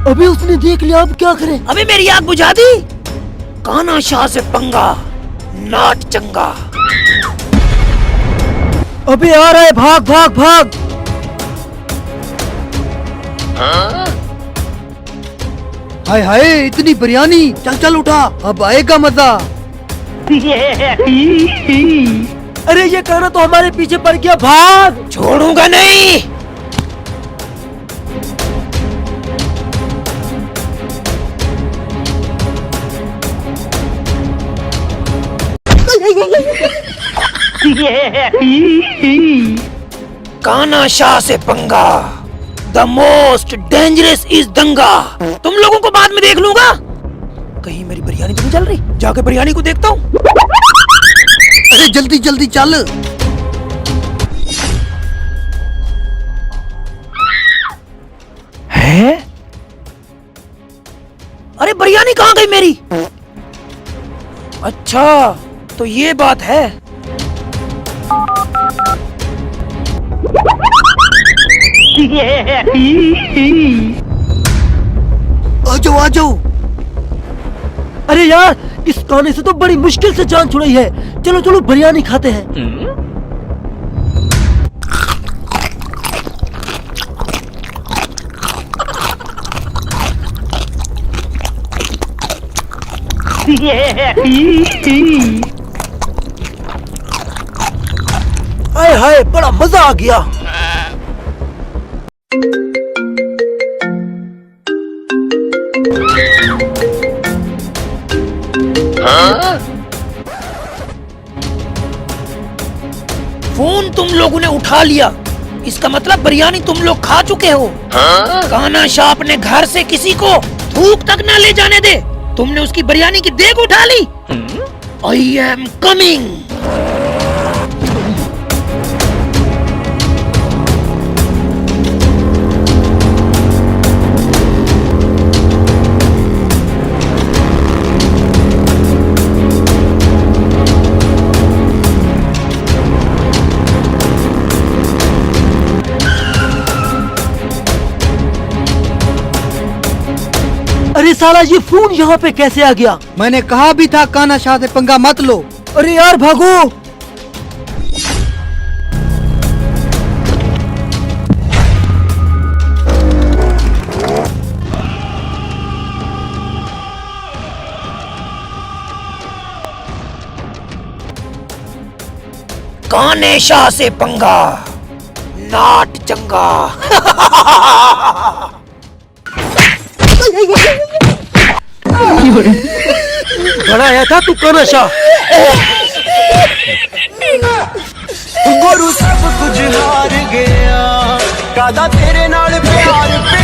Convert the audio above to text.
अभी उसने देख लिया, अब क्या करें? अबे मेरी आग बुझा दी। कान्हा शाह से पंगा, नाट चंगा। अबे आ रहा है, भाग भाग भाग। हाय हाय, इतनी बिरयानी। चल चल उठा, अब आएगा मजा। अरे ये कान्हा तो हमारे पीछे पड़ गया, भाग। छोड़ूंगा नहीं। कान्हा शाह से पंगा, द मोस्ट डेंजरस इज दंगा। तुम लोगों को बाद में देख लूंगा। कहीं मेरी बिरयानी तो नहीं चल रही? जाके बिरयानी को देखता हूँ। अरे जल्दी जल्दी चल। है? अरे बिरयानी कहाँ गई मेरी? अच्छा तो ये बात है। आ जाओ आ जाओ। अरे यार, इस कान्हे से तो बड़ी मुश्किल से जान छुड़ाई है। चलो चलो बिरयानी खाते हैं। हाय हाय, बड़ा मजा आ गया। फोन तुम लोगों ने उठा लिया, इसका मतलब बिरयानी तुम लोग खा चुके हो। कान्हा शाह अपने घर से किसी को थूक तक न ले जाने दे। तुमने उसकी बिरयानी की देग उठा ली। I am coming. अरे साला, ये फोन यहाँ पे कैसे आ गया? मैंने कहा भी था कान्हा शाह से पंगा मत लो। अरे यार भागो। कान्हा शाह से पंगा, नाट चंगा। बनाया था तू कान्हा शाह। गुरु सब कुछ हार गया, कादा तेरे नाल प्यार।